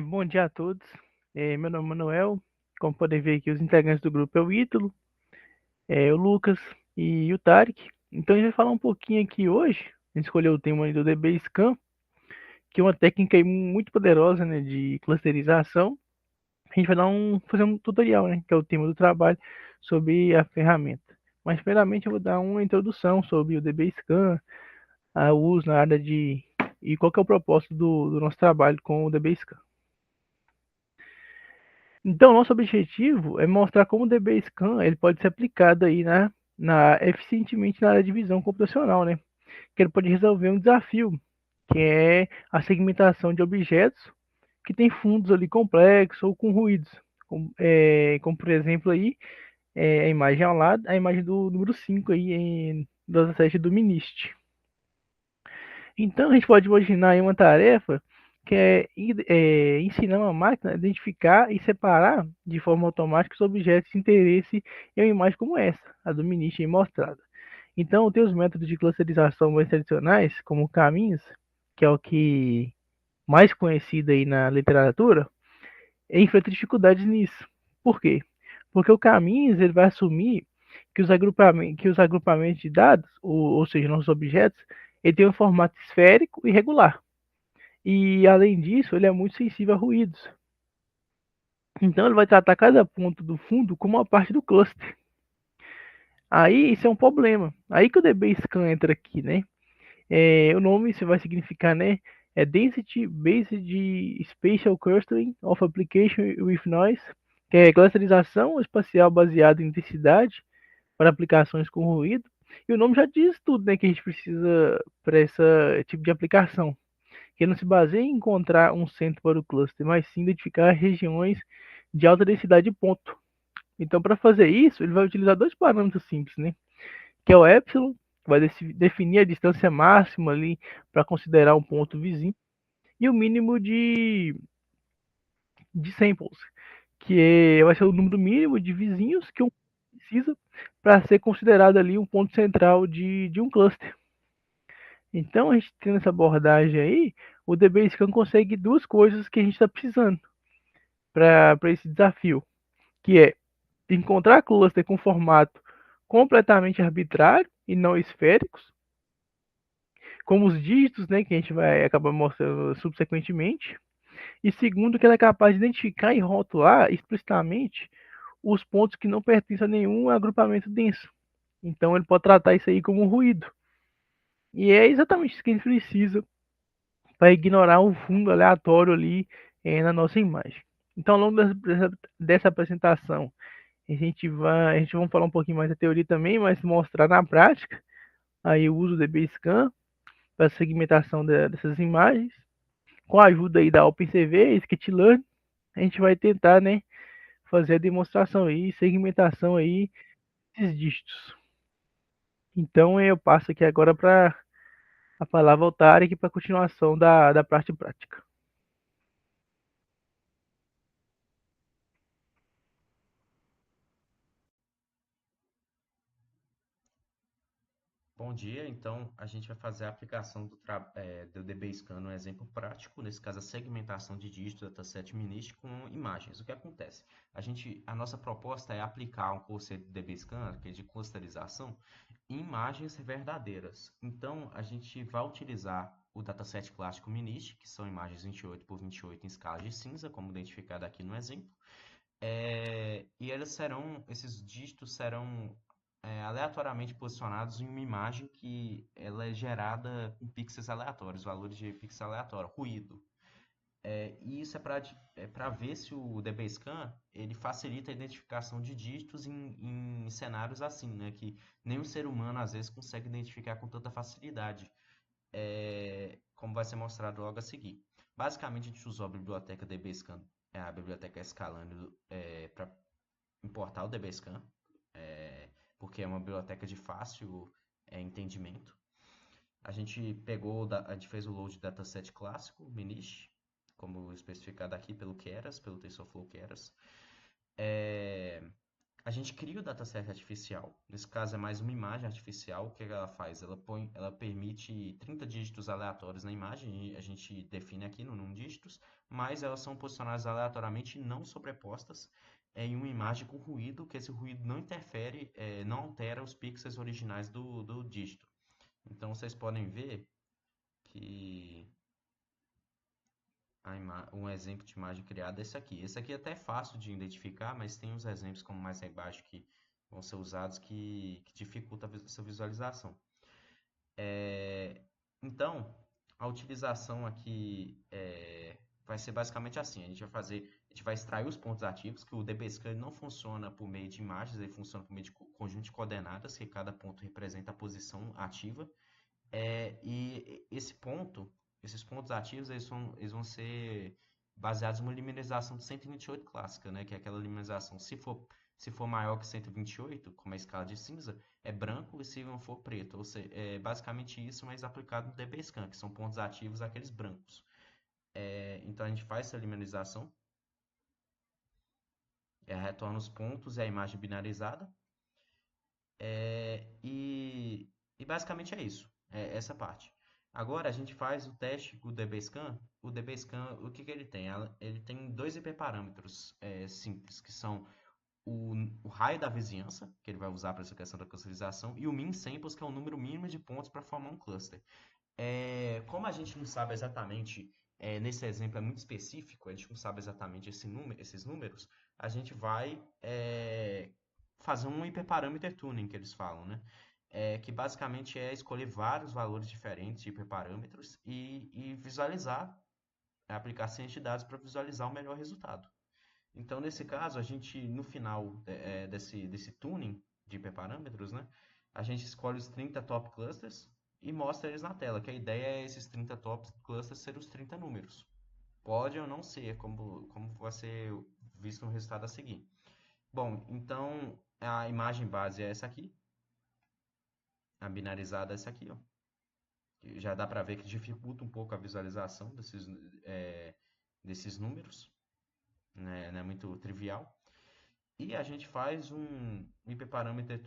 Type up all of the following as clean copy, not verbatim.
Bom dia a todos. Meu nome é Manuel. Como podem ver aqui, os integrantes do grupo é o Ítalo, o Lucas e o Tarek. Então a gente vai falar um pouquinho aqui hoje. A gente escolheu o tema aí do DB Scan, que é uma técnica aí muito poderosa, né, de clusterização. A gente vai fazer um tutorial, né, que é o tema do trabalho sobre a ferramenta. Mas primeiramente eu vou dar uma introdução sobre o DB Scan, o uso na área de e qual que é o propósito do nosso trabalho com o DB Scan. Então, nosso objetivo é mostrar como o DB-Scan ele pode ser aplicado aí eficientemente na área de visão computacional, né? Que ele pode resolver um desafio, que é a segmentação de objetos que tem fundos ali complexos ou com ruídos, como por exemplo aí a imagem ao lado, a imagem do número 5 aí do dataset do MNIST. Então, a gente pode imaginar aí uma tarefa que é ensinar uma máquina a identificar e separar de forma automática os objetos de interesse em uma imagem como essa, a do ministro mostrada. Então, tem os métodos de clusterização mais tradicionais, como caminhos, que é o que mais conhecido aí na literatura, e enfrenta dificuldades nisso. Por quê? Porque o caminhos ele vai assumir que os agrupamentos de dados, ou seja, nossos objetos, ele tem um formato esférico e regular. E além disso, ele é muito sensível a ruídos. Então ele vai tratar cada ponto do fundo como uma parte do cluster. Aí isso é um problema. Aí que o DBScan entra aqui, né? O nome isso vai significar, né? É Density Based Spatial Clustering of Application with Noise, que é clusterização espacial baseada em intensidade para aplicações com ruído. E o nome já diz tudo, né? Que a gente precisa para esse tipo de aplicação. Que não se baseia em encontrar um centro para o cluster, mas sim identificar regiões de alta densidade de ponto. Então, para fazer isso, ele vai utilizar dois parâmetros simples, né? Que é o epsilon, que vai definir a distância máxima ali para considerar um ponto vizinho, e o mínimo de samples, vai ser o número mínimo de vizinhos que um precisa para ser considerado ali um ponto central de um cluster. Então, a gente tendo essa abordagem aí, o DBScan consegue duas coisas que a gente está precisando para esse desafio, que é encontrar cluster com formato completamente arbitrário e não esféricos, como os dígitos, né, que a gente vai acabar mostrando subsequentemente. E segundo, que ela é capaz de identificar e rotular explicitamente os pontos que não pertencem a nenhum agrupamento denso. Então ele pode tratar isso aí como um ruído. E é exatamente isso que a gente precisa para ignorar um fundo aleatório ali na nossa imagem. Então, ao longo dessa apresentação, a gente vai falar um pouquinho mais da teoria também, mas mostrar na prática aí o uso do DBScan para segmentação dessas imagens, com a ajuda aí da OpenCV e Skitlearn, a gente vai tentar, né, fazer a demonstração aí, segmentação aí desses dígitos. Então eu passo aqui agora para a palavra ao Tarek para a continuação da parte prática. Bom dia, então a gente vai fazer a aplicação do DBScan no exemplo prático, nesse caso a segmentação de dígitos dataset MNIST com imagens. O que acontece? A nossa proposta é aplicar um conceito do DBScan, que é de clusterização, em imagens verdadeiras. Então a gente vai utilizar o dataset clássico MNIST, que são imagens 28 por 28 em escala de cinza, como identificado aqui no exemplo. E esses dígitos serão aleatoriamente posicionados em uma imagem que ela é gerada com pixels aleatórios, valores de pixel aleatório, ruído. E isso é para ver se o DBScan ele facilita a identificação de dígitos em cenários assim, né, que nem o ser humano às vezes consegue identificar com tanta facilidade, como vai ser mostrado logo a seguir. Basicamente, a gente usou a biblioteca DBScan, a biblioteca Scalando, para importar o DBScan, porque é uma biblioteca de fácil entendimento. A gente fez o load dataset clássico, Minish, como especificado aqui pelo Keras, pelo TensorFlow Keras. a gente cria o dataset artificial. Nesse caso é mais uma imagem artificial. O que ela faz? Ela permite 30 dígitos aleatórios na imagem, e a gente define aqui no número de dígitos, mas elas são posicionadas aleatoriamente e não sobrepostas em uma imagem com ruído, que esse ruído não interfere, não altera os pixels originais do dígito. Então vocês podem ver que um exemplo de imagem criada é esse aqui. Esse aqui é até fácil de identificar, mas tem uns exemplos como mais aí embaixo que vão ser usados que dificulta essa visualização. Então, a utilização aqui vai ser basicamente assim. A gente vai extrair os pontos ativos, que o DBScan não funciona por meio de imagens, ele funciona por meio de conjunto de coordenadas, que cada ponto representa a posição ativa. E esses pontos ativos, eles vão ser baseados em uma limerização de 128 clássica, né? Que é aquela limerização, se for maior que 128, como a escala de cinza, é branco, e se não for preto. Ou seja, é basicamente isso, mas aplicado no DBScan, que são pontos ativos aqueles brancos. Então a gente faz essa limerização, retorna os pontos e a imagem binarizada. E basicamente é isso, essa parte. Agora a gente faz o teste com o DBScan. O DBScan, o que ele tem? Ele tem dois hiperparâmetros simples, que são o raio da vizinhança, que ele vai usar para essa questão da clusterização, e o min samples, que é o número mínimo de pontos para formar um cluster. Como a gente não sabe exatamente, nesse exemplo é muito específico, a gente não sabe exatamente esses números, a gente vai fazer um hiperparameter tuning, que eles falam, né? Que basicamente é escolher vários valores diferentes de hiperparâmetros e visualizar, aplicar ciência de dados para visualizar o melhor resultado. Então, nesse caso, a gente, no final desse tuning de hiperparâmetros, né, a gente escolhe os 30 top clusters e mostra eles na tela, que a ideia é esses 30 top clusters serem os 30 números. Pode ou não ser, como vai ser visto no resultado a seguir. Bom, então a imagem base é essa aqui, a binarizada é essa aqui, ó. Já dá para ver que dificulta um pouco a visualização desses números, né? Não é muito trivial. E a gente faz um hiperparameter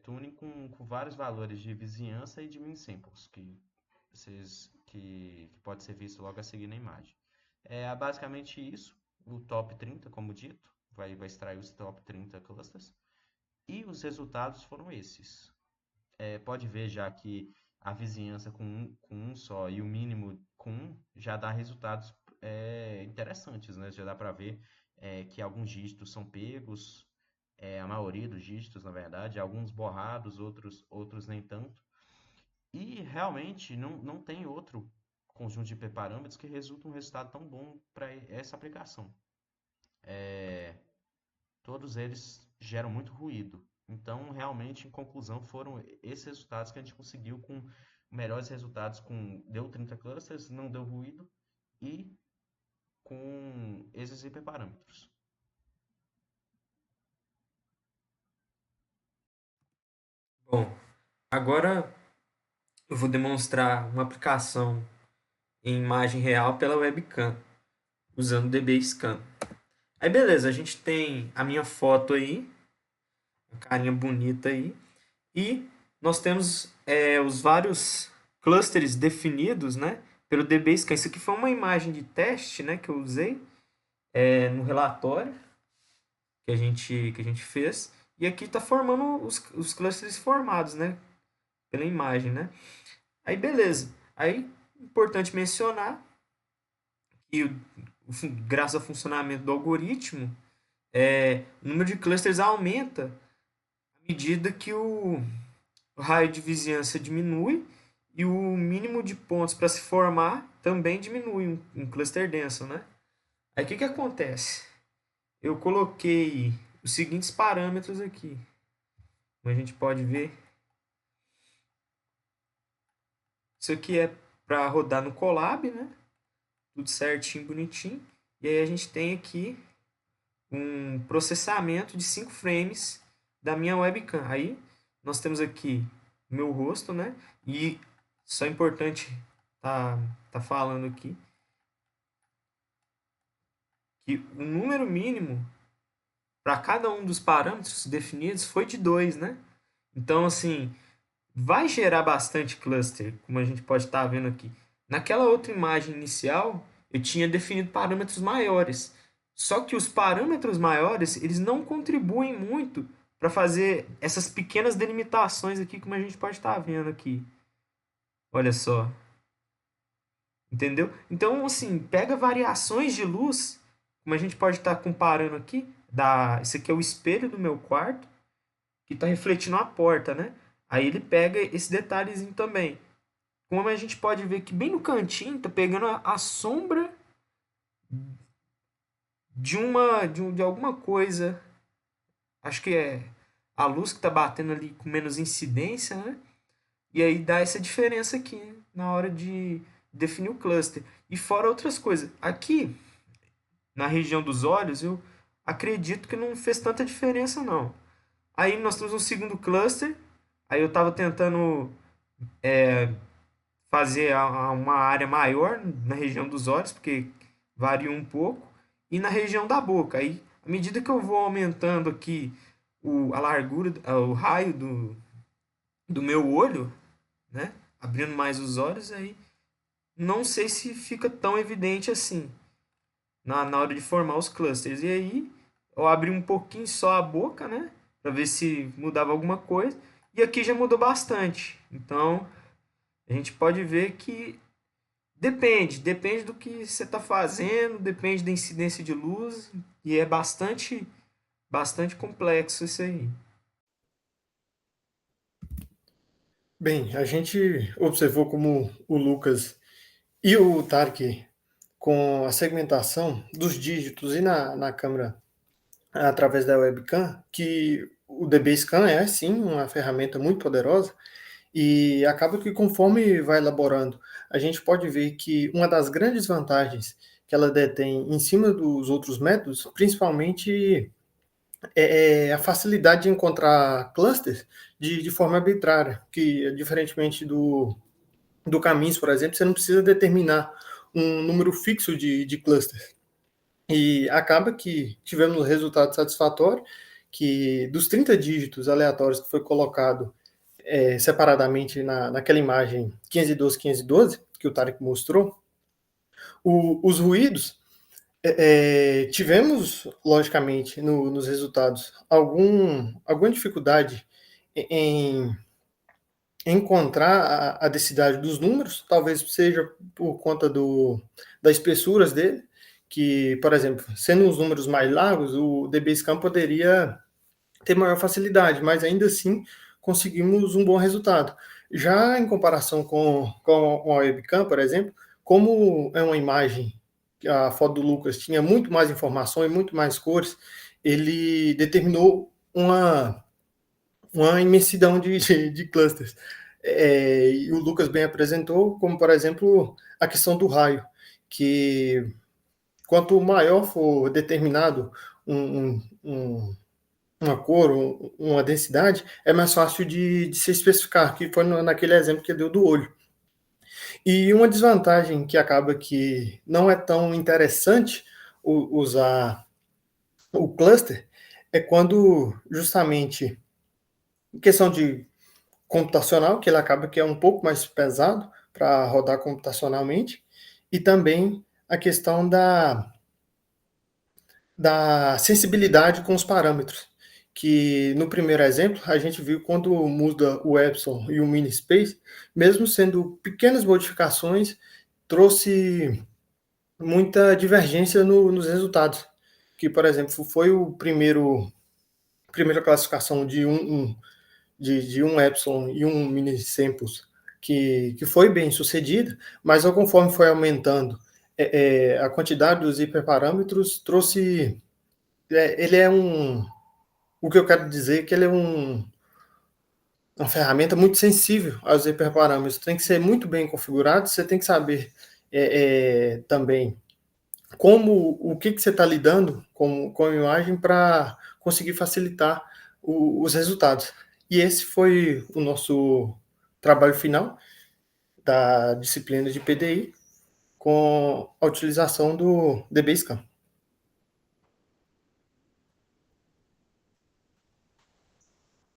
tuning com vários valores de vizinhança e de min samples, que pode ser visto logo a seguir na imagem. É basicamente isso, o top 30, como dito, vai extrair os top 30 clusters. E os resultados foram esses. Pode ver já que a vizinhança com um só e o mínimo com um já dá resultados interessantes, né? Já dá para ver que alguns dígitos são pegos, a maioria dos dígitos, na verdade, alguns borrados, outros nem tanto. E realmente não tem outro conjunto de hiperparâmetros que resulta um resultado tão bom para essa aplicação. Todos eles geram muito ruído. Então, realmente, em conclusão, foram esses resultados que a gente conseguiu com melhores resultados deu 30 clusters, não deu ruído, e com esses hiperparâmetros. Bom, agora eu vou demonstrar uma aplicação em imagem real pela webcam, usando o DBScan. Aí beleza, a gente tem a minha foto aí, a carinha bonita aí, e nós temos os vários clusters definidos, né, pelo DBScan. Isso aqui foi uma imagem de teste, né, que eu usei no relatório que a gente fez. E aqui está formando os clusters formados, né, pela imagem, né. Aí beleza. Aí importante mencionar que graças ao funcionamento do algoritmo, o número de clusters aumenta à medida que o raio de vizinhança diminui e o mínimo de pontos para se formar também diminui, um cluster denso, né? Aí o que acontece? Eu coloquei os seguintes parâmetros aqui. Como a gente pode ver, isso aqui é para rodar no Colab, né? Tudo certinho, bonitinho. E aí a gente tem aqui um processamento de 5 frames da minha webcam. Aí nós temos aqui meu rosto, né? E só é importante tá falando aqui que o número mínimo para cada um dos parâmetros definidos foi de 2, né? Então, assim, vai gerar bastante cluster, como a gente pode estar vendo aqui. Naquela outra imagem inicial, eu tinha definido parâmetros maiores. Só que os parâmetros maiores, eles não contribuem muito para fazer essas pequenas delimitações aqui, como a gente pode estar vendo aqui. Olha só. Entendeu? Então, assim, pega variações de luz, como a gente pode estar comparando aqui. Esse aqui é o espelho do meu quarto, que está refletindo a porta, né? Aí ele pega esse detalhezinho também. Como a gente pode ver que bem no cantinho tá pegando a sombra de alguma coisa. Acho que é a luz que tá batendo ali com menos incidência, né? E aí dá essa diferença aqui, né? Na hora de definir o cluster. E fora outras coisas. Aqui, na região dos olhos, eu acredito que não fez tanta diferença, não. Aí nós temos um segundo cluster. Aí eu estava tentando fazer uma área maior na região dos olhos, porque varia um pouco, e na região da boca. Aí, à medida que eu vou aumentando aqui a largura, o raio do meu olho, né? Abrindo mais os olhos, aí não sei se fica tão evidente assim na hora de formar os clusters. E aí eu abri um pouquinho só a boca, né? Para ver se mudava alguma coisa. E aqui já mudou bastante. Então a gente pode ver que depende do que você está fazendo, depende da incidência de luz. E é bastante complexo isso aí. Bem, a gente observou como o Lucas e o Tarek, com a segmentação dos dígitos e na câmera através da webcam, que o DB Scan é sim uma ferramenta muito poderosa e acaba que conforme vai elaborando, a gente pode ver que uma das grandes vantagens que ela detém em cima dos outros métodos, principalmente é a facilidade de encontrar clusters de forma arbitrária, que diferentemente do Caminhos, por exemplo, você não precisa determinar um número fixo de clusters. E acaba que tivemos um resultado satisfatório, que dos 30 dígitos aleatórios que foi colocado separadamente naquela imagem 512, 512, que o Tarek mostrou, os ruídos, tivemos, logicamente, nos resultados, alguma dificuldade em encontrar a densidade dos números, talvez seja por conta das espessuras dele, que, por exemplo, sendo os números mais largos, o DBSCAN poderia ter maior facilidade, mas ainda assim conseguimos um bom resultado. Já em comparação com a webcam, por exemplo, como é uma imagem, a foto do Lucas tinha muito mais informação e muito mais cores, ele determinou uma imensidão de clusters. E o Lucas bem apresentou, como, por exemplo, a questão do raio, que quanto maior for determinado uma cor, uma densidade, é mais fácil de se especificar, que foi naquele exemplo que deu do olho. E uma desvantagem que acaba que não é tão interessante usar o cluster é quando justamente em questão de computacional, que ele acaba que é um pouco mais pesado para rodar computacionalmente, e também a questão da sensibilidade com os parâmetros, que no primeiro exemplo a gente viu quando muda o epsilon e o mini space, mesmo sendo pequenas modificações, trouxe muita divergência nos resultados, que por exemplo foi o primeira classificação de um epsilon e um mini samples que foi bem sucedida, mas conforme foi aumentando a quantidade dos hiperparâmetros, trouxe. Ele é um. O que eu quero dizer é que ele é uma ferramenta muito sensível aos hiperparâmetros. Tem que ser muito bem configurado, você tem que saber também o que você está lidando com a imagem para conseguir facilitar os resultados. E esse foi o nosso trabalho final da disciplina de PDI com a utilização do DBSCAN.